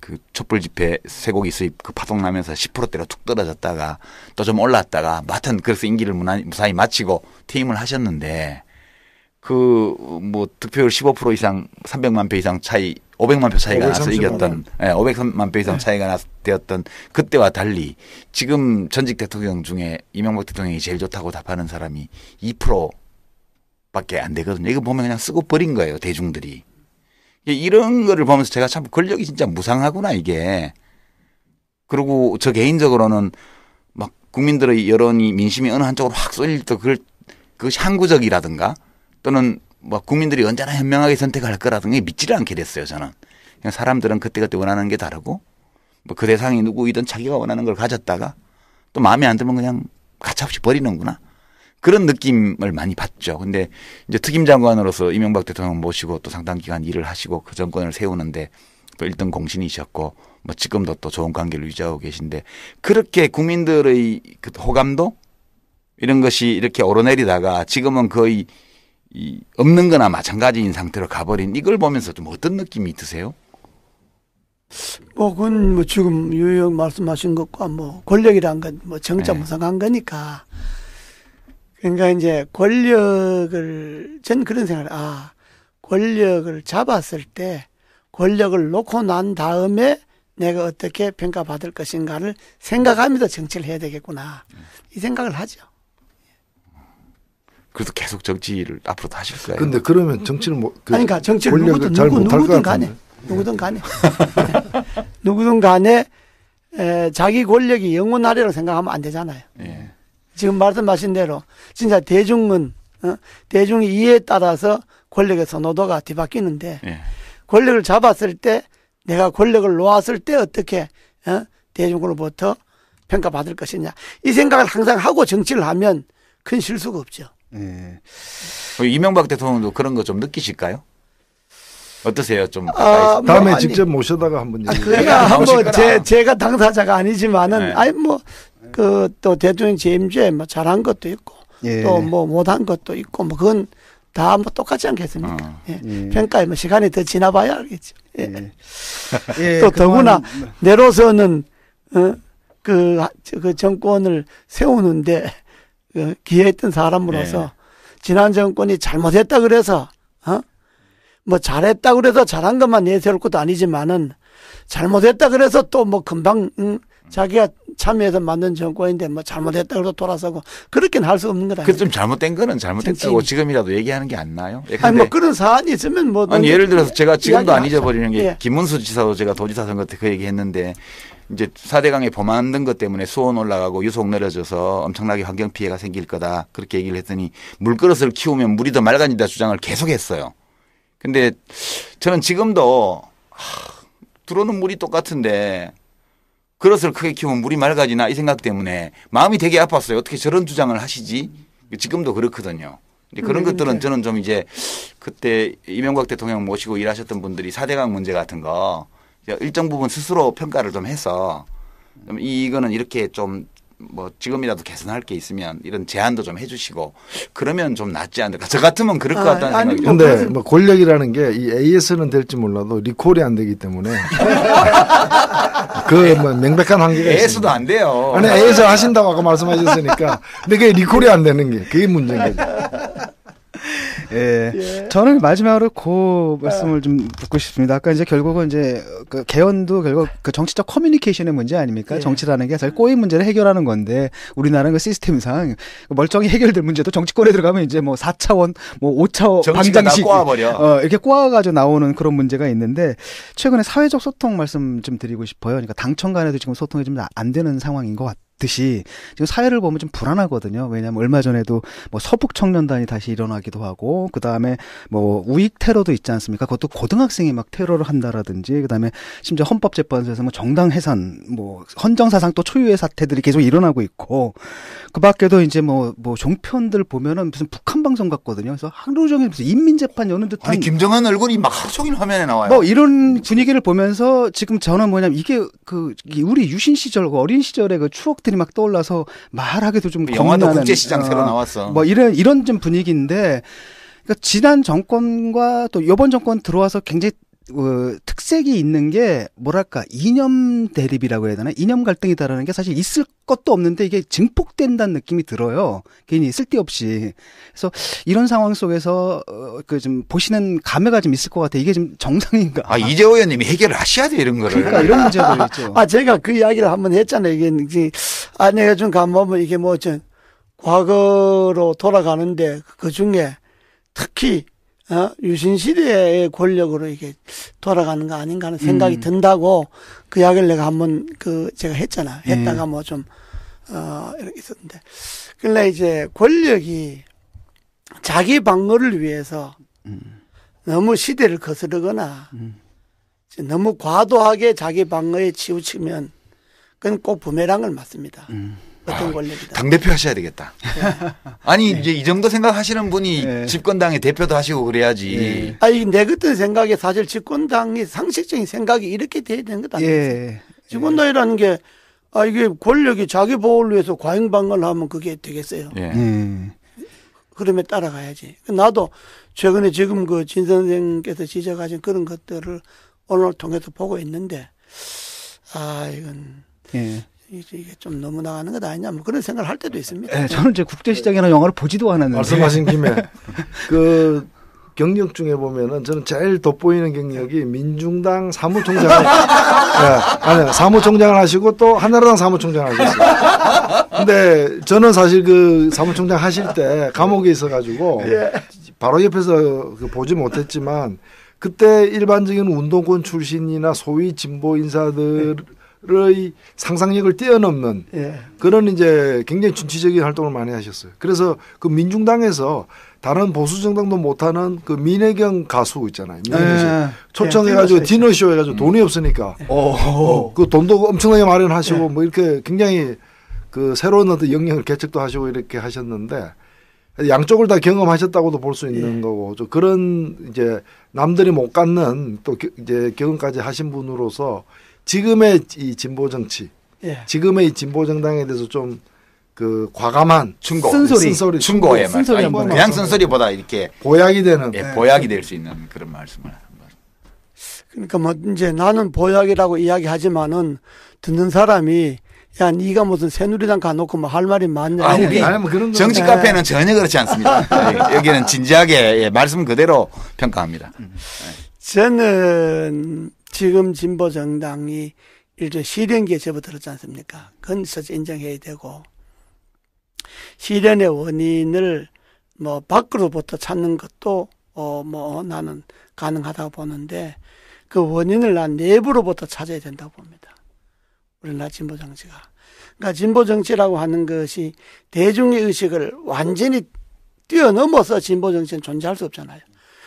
그 촛불 집회 쇠고기 수입 그 파동 나면서 10%대로 툭 떨어졌다가 또 좀 올랐다가 하여튼 그래서 임기를 무사히 마치고 퇴임을 하셨는데 그 뭐 득표율 15% 이상 300만 표 이상 차이 500만 표 차이가 나서 이겼던 500만 표 이상 차이가 나서 되었던 그때와 달리 지금 전직 대통령 중에 이명박 대통령이 제일 좋다고 답하는 사람이 2%밖에 안 되거든요. 이거 보면 그냥 쓰고 버린 거예요. 대중들이. 이런 거를 보면서 제가 참 권력이 진짜 무상하구나 이게. 그리고 저 개인적으로는 막 국민들의 여론이 민심이 어느 한쪽으로 확 쏠릴 때 그것이 항구적이라든가 또는 뭐 국민들이 언제나 현명하게 선택할 거라든가 믿지를 않게 됐어요 저는. 그냥 사람들은 그때그때 원하는 게 다르고 뭐 그 대상이 누구이든 자기가 원하는 걸 가졌다가 또 마음에 안 들면 그냥 가차없이 버리는구나. 그런 느낌을 많이 받죠. 근데 이제 특임장관으로서 이명박 대통령 모시고 또 상당 기간 일을 하시고 그 정권을 세우는데 또 1등 공신이셨고 뭐 지금도 또 좋은 관계를 유지하고 계신데 그렇게 국민들의 그 호감도 이런 것이 이렇게 오르내리다가 지금은 거의 없는 거나 마찬가지인 상태로 가버린 이걸 보면서 좀 어떤 느낌이 드세요? 뭐 그건 뭐 지금 유영 말씀하신 것과 뭐 권력이란 건 뭐 정자 무상한 거니까 그러니까 이제 권력을 전 그런 생각을 권력을 잡았을 때 권력을 놓고 난 다음에 내가 어떻게 평가받을 것인가를 생각하면서 정치를 해야 되겠구나 이 생각을 하죠. 그래도 계속 정치를 앞으로도 하실 거예요. 근데 그러면 정치를 그러니까 정치를 누구든 간에 누구든 간에 자기 권력이 영원하리라고 생각하면 안 되잖아요. 예. 지금 말씀하신 대로 진짜 대중은 대중의 이해에 따라서 권력의 선호도가 뒤바뀌는데 예. 권력을 잡았을 때 내가 권력을 놓았을 때 어떻게 대중으로부터 평가받을 것이냐 이 생각을 항상 하고 정치를 하면 큰 실수가 없죠. 예. 이명박 대통령도 그런 거 좀 느끼실까요? 어떠세요? 좀 다음에 뭐 직접 모셔다가 한번 그러니까 한번 제가 당사자가 아니지만은 네. 그 또 대통령 재임제 뭐 잘한 것도 있고 예. 또 뭐 못한 것도 있고 뭐 그건 다 뭐 똑같지 않겠습니까? 예. 평가에 뭐 시간이 더 지나봐야 알겠죠. 예. 예. 또 더구나 내로서는 그 정권을 세우는데 기여했던 사람으로서 네. 지난 정권이 잘못했다 그래서 뭐 잘했다 그래서 잘한 것만 내세울 것도 아니지만은 잘못했다 그래서 또 뭐 금방 자기가 참여해서 만든 정권인데 뭐 잘못했다 그래서 돌아서고 그렇게는 할 수 없는 거다. 그 좀 잘못된 거는 잘못했다고 지금이라도 얘기하는 게 안 나요? 아니 뭐 그런 사안이 있으면 뭐 아니 예를 들어서 제가 지금도 안 잊어버리는 게 예. 김문수 지사도 제가 도지사 선거 때 그 얘기했는데 이제 4대강에 봄 만든 것 때문에 수온 올라가고 유속 늘어져서 엄청나게 환경 피해가 생길 거다 그렇게 얘기를 했더니 물그릇을 키우면 물이 더 맑아진다 주장을 계속했어요. 근데 저는 지금도 들어오는 물이 똑같은데 그릇을 크게 키우면 물이 맑아지나 이 생각 때문에 마음이 되게 아팠어요. 어떻게 저런 주장을 하시지? 지금도 그렇거든요. 그런 것들은 저는 좀 이제 그때 이명박 대통령 모시고 일하셨던 분들이 4대강 문제 같은 거 일정 부분 스스로 평가를 좀 해서 이거는 이렇게 좀 뭐 지금이라도 개선할 게 있으면 이런 제안도 좀 해주시고 그러면 좀 낫지 않을까. 저 같으면 그럴 것 같다는 생각이 들어요. 그런데 뭐 권력이라는 게 이 AS는 될지 몰라도 리콜이 안 되기 때문에 그 뭐 명백한 한계가 있습니다. AS도 안 돼요. 아니 AS 하신다고 아까 말씀하셨으니까 근데 그게 리콜이 안 되는 게 그게 문제인 거죠. 예. 예. 저는 마지막으로 그 말씀을 좀 듣고 싶습니다. 아까 이제 결국은 이제 그 개헌도 결국 그 정치적 커뮤니케이션의 문제 아닙니까? 예. 정치라는 게 사실 꼬인 문제를 해결하는 건데 우리나라는 그 시스템상 멀쩡히 해결될 문제도 정치권에 들어가면 이제 뭐 4차원, 뭐 5차원 방정식 이렇게 꼬아가지고 나오는 그런 문제가 있는데 최근에 사회적 소통 말씀 좀 드리고 싶어요. 그러니까 당청 간에도 지금 소통이 좀 안 되는 상황인 것 같아요. 듯이 지금 사회를 보면 좀 불안하거든요. 왜냐하면 얼마 전에도 뭐 서북 청년단이 다시 일어나기도 하고 그 다음에 뭐 우익 테러도 있지 않습니까? 그것도 고등학생이 막 테러를 한다라든지 그 다음에 심지어 헌법재판소에서 뭐 정당 해산, 뭐 헌정사상 또 초유의 사태들이 계속 일어나고 있고 그 밖에도 이제 뭐 종편들 보면은 무슨 북한 방송 같거든요. 그래서 하루 종일 무슨 인민재판 여는 듯한 아니 김정은 얼굴이 막 하루 종일 화면에 나와요. 뭐 이런 분위기를 보면서 지금 저는 뭐냐면 이게 그 우리 유신 시절 어린 시절의 그 추억들이 막 떠올라서 말하기도 좀 영화도 국제시장 새로 나왔어. 뭐 이런 좀 분위기인데 그러니까 지난 정권과 또 이번 정권 들어와서 굉장히 특색이 있는 게 뭐랄까 이념 대립이라고 해야 되나 이념 갈등이다라는 게 사실 있을 것도 없는데 이게 증폭된다는 느낌이 들어요. 괜히 쓸데없이. 그래서 이런 상황 속에서 그 좀 보시는 감회가 좀 있을 것 같아요. 이게 좀 정상인가? 아 이재호 의원님이 해결을 하셔야 돼 이런 거를. 그러니까 이런 문제도 있죠. 제가 그 이야기를 한번 했잖아요. 이게 내가 좀 감보면 이게 뭐 좀 과거로 돌아가는데 그 중에 특히 유신 시대의 권력으로 이게 돌아가는 거 아닌가 하는 생각이 든다고 그 이야기를 내가 한번 제가 했잖아. 했다가 뭐 좀 이렇게 있었는데. 그러나 이제 권력이 자기 방어를 위해서 너무 시대를 거스르거나 너무 과도하게 자기 방어에 치우치면 그건 꼭 부메랑을 맞습니다. 어떤 권력이다. 당대표 하셔야 되겠다. 네. 아니 이제 이 정도 생각하시는 분이 네. 집권당의 대표도 하시고 그래야지. 이게 내 같은 생각에 사실 집권당이 상식적인 생각이 이렇게 돼야 되는 것 아니에요. 예. 집권당이라는 게 이게 권력이 자기 보호를 위해서 과잉방어를 하면 그게 되겠어요. 예. 그러면 따라가야지. 나도 최근에 지금 그 진 선생께서 지적하신 그런 것들을 오늘 통해서 보고 있는데 이건 예. 이게 좀 너무 나가는 것 아니냐 뭐 그런 생각을 할 때도 있습니다. 예, 저는 이제 국제시장이나 영화를 보지도 않았는데. 말씀하신 김에 그 경력 중에 보면은 저는 제일 돋보이는 경력이 민중당 사무총장을 사무총장을 하시고 또 한나라당 사무총장을 하셨어요. 근데 저는 사실 그 사무총장 하실 때 감옥에 있어가지고 바로 옆에서 보지 못했지만 그때 일반적인 운동권 출신이나 소위 진보 인사들의 상상력을 뛰어넘는 그런 이제 굉장히 진취적인 활동을 많이 하셨어요. 그래서 그 민중당에서 다른 보수 정당도 못하는 그 민혜경 가수 있잖아요. 초청해가지고 디너쇼 해가지고 돈이 없으니까 그 돈도 엄청나게 마련하시고 뭐 이렇게 굉장히 그 새로운 어떤 영역을 개척도 하시고 이렇게 하셨는데 양쪽을 다 경험하셨다고도 볼 수 있는 거고 좀 그런 이제 남들이 못 갖는 또 이제 경험까지 하신 분으로서 지금의 이 진보 정치, 지금의 이 진보 정당에 대해서 좀 그 과감한 쓴소리, 충고의 말씀. 쓴소리 아니, 그냥 쓴소리보다 이렇게 보약이 되는 보약이 될 수 있는 그런 말씀을. 그러니까 뭐 이제 나는 보약이라고 이야기하지만은 듣는 사람이 야 네가 무슨 새누리당 가놓고 뭐 할 말이 많냐. 우리 뭐 그런 정치 카페는 전혀 그렇지 않습니다. 여기는 진지하게 말씀 그대로 평가합니다. 저는 지금 진보 정당이 일종의 실현기에 접어들었지 않습니까? 그건 사실 인정해야 되고 실현의 원인을 뭐 밖으로부터 찾는 것도 뭐 나는 가능하다고 보는데 그 원인을 난 내부로부터 찾아야 된다고 봅니다. 우리나라 진보 정치가. 그러니까 진보 정치라고 하는 것이 대중의 의식을 완전히 뛰어넘어서 진보 정치는 존재할 수 없잖아요.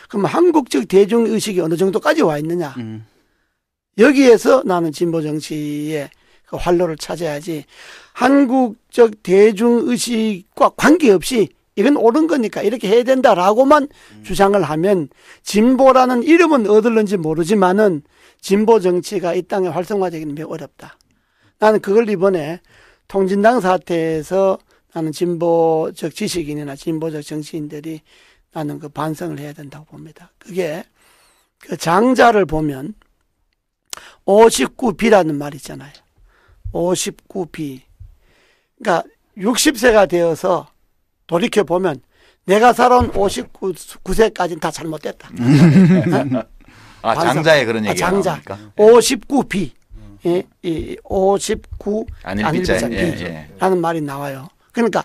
그럼 한국적 대중 의식이 어느 정도까지 와 있느냐? 여기에서 나는 진보 정치의 그 활로를 찾아야지 한국적 대중 의식과 관계없이 이건 옳은 거니까 이렇게 해야 된다라고만 주장을 하면 진보라는 이름은 얻을는지 모르지만은 진보 정치가 이 땅에 활성화되기는 매우 어렵다. 나는 그걸 이번에 통진당 사태에서 나는 진보적 지식인이나 진보적 정치인들이 나는 그 반성을 해야 된다고 봅니다. 그게 그 장자를 보면 59비라는 말 있잖아요. 59비. 그러니까 60세가 되어서 돌이켜보면 내가 살아온 59세까지는 다 잘못됐다. 장자의 그런 얘기가 장자. 나옵니까? 59비. 이 59 안일비자 라는 말이 나와요. 그러니까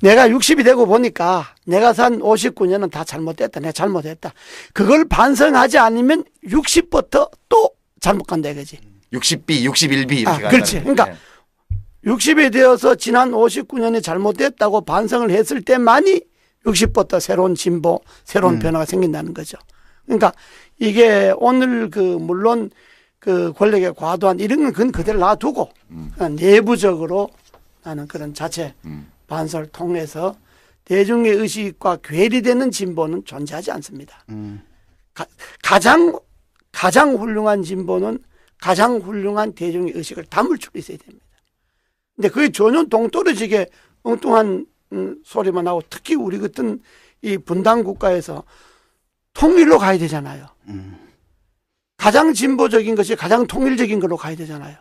내가 60이 되고 보니까 내가 산 59년은 다 잘못됐다. 내가 잘못했다. 그걸 반성하지 않으면 60부터 또 잘못 간다 이거지. 60비, 61비 이렇게 가는. 그렇지. 그러니까 60이 되어서 지난 59년이 잘못됐다고 반성을 했을 때만이 60부터 새로운 진보, 새로운 변화가 생긴다는 거죠. 그러니까 이게 오늘 물론 그 권력의 과도한 이런 건 그건 그대로 놔두고 내부적으로 나는 그런 자체 반성을 통해서 대중의 의식과 괴리되는 진보는 존재하지 않습니다. 가장 훌륭한 진보는 가장 훌륭한 대중의 의식을 담을 줄 있어야 됩니다. 근데 그게 전혀 동떨어지게 엉뚱한 소리만 하고 특히 우리 같은 이 분단 국가에서 통일로 가야 되잖아요. 가장 진보적인 것이 가장 통일적인 걸로 가야 되잖아요.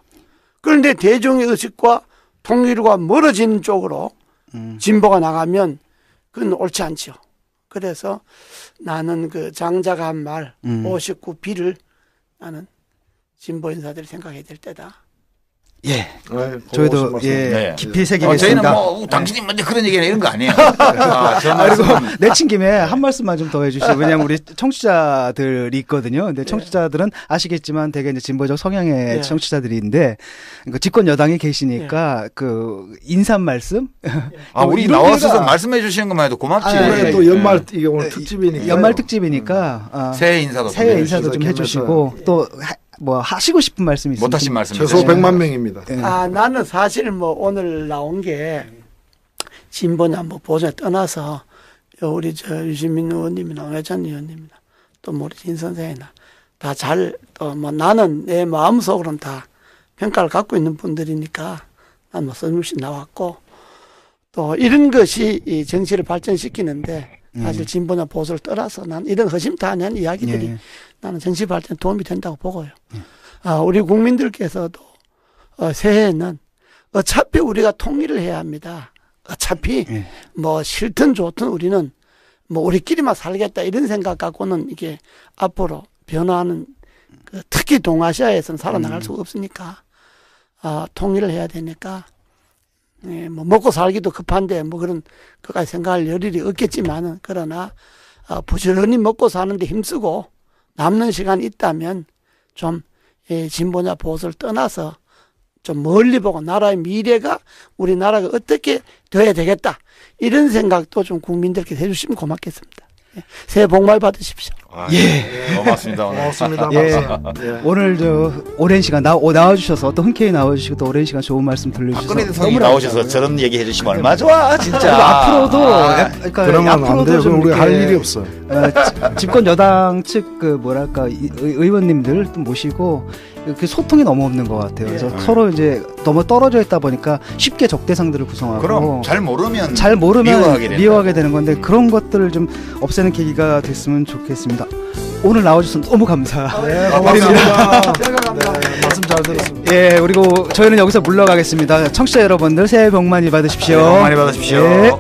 그런데 대중의 의식과 통일과 멀어지는 쪽으로 진보가 나가면 그건 옳지 않죠. 그래서 나는 그 장자가 한 말 59B를 나는 진보 인사들이 생각해야 될 때다. 예. 저희도 예, 네. 깊이 새기겠습니다. 저희는 뭐 당신이 먼저 그런 얘기나 이런 거 아니에요. 그리고 내친 김에 한 말씀만 좀 더 해주시죠. 왜냐하면 우리 청취자들이 있거든요. 근데 청취자들은 아시겠지만 되게 이제 진보적 성향의 청취자들인데 그 집권 여당에 계시니까 그 인사 말씀. 우리 나와서 말씀해 주시는 것만 해도 고맙지. 또 연말 이게 오늘 특집이니까. 연말 특집이니까 새해 인사도 좀 해주시고 또 뭐 하시고 싶은 말씀이 있으면 못하신 말씀 최소 100만 명입니다. 네. 나는 사실 뭐 오늘 나온 게 진보냐 뭐 보수냐 떠나서 우리 유시민 의원님이나 외찬 의원님이나 또 우리 진 선생이나 다 잘 또 뭐 나는 내 마음속으로는 다 평가를 갖고 있는 분들이니까 난 뭐 서울시 나왔고 또 이런 것이 이 정치를 발전시키는데 사실 진보나 보수를 떠나서 난 이런 허심탄회한 이야기들이 나는 정치 발전에 도움이 된다고 보고요. 우리 국민들께서도 새해에는 어차피 우리가 통일을 해야 합니다. 어차피 뭐 싫든 좋든 우리는 뭐 우리끼리만 살겠다 이런 생각 갖고는 이게 앞으로 변화하는 특히 동아시아에서는 살아나갈 수가 없으니까 통일을 해야 되니까 뭐 먹고 살기도 급한데 뭐 그런 그까지 생각할 여력이 없겠지만은 그러나 부지런히 먹고 사는데 힘쓰고 남는 시간이 있다면 좀 진보냐 보수를 떠나서 좀 멀리 보고 나라의 미래가 우리나라가 어떻게 돼야 되겠다 이런 생각도 좀 국민들께 해주시면 고맙겠습니다. 새해 복 많이 받으십시오. 고맙습니다. 고맙습니다. 오늘 오랜 시간 나와주셔서 또 흔쾌히 나와주시고 또 오랜 시간 좋은 말씀 들려주셔서 박근혜 대통령이 나오셔서 저런 얘기 해주시면 얼마나 좋아 진짜. 앞으로도 그러니까 그러면 안 앞으로도 돼요. 좀 우리 이렇게 할 일이 없어요. 집권 여당 측 그 뭐랄까 의원님들 또 모시고 그 소통이 너무 없는 것 같아요. 그래서 서로 이제 너무 떨어져 있다 보니까 쉽게 적대상들을 구성하고 그럼 잘 모르면 미워하게 되는 건데 그런 것들을 좀 없애는 계기가 됐으면 좋겠습니다. 오늘 나와주셔서 너무 감사드립니다. 감사합니다. 말씀 잘 들었습니다. 예, 그리고 저희는 여기서 물러가겠습니다. 청취자 여러분들 새해 복 많이 받으십시오. 복 많이 받으십시오. 예.